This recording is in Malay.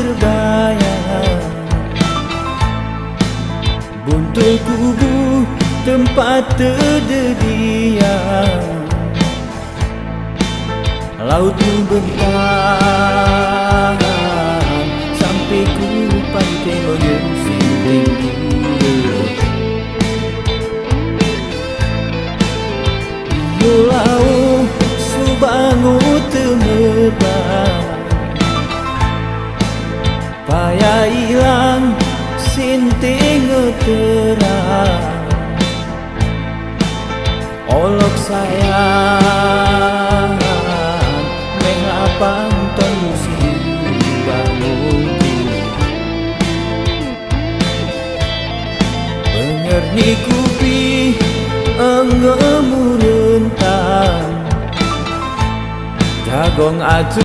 terbayang, buntul kubu tempat terdiam, laut membentang sampai ku pantai mengusung tinggi. Pulau Subangu terbang, payah hilang sinting terang, olok sayang mengapang musim bangun, pengerni kupi engemu rentang, jagong atu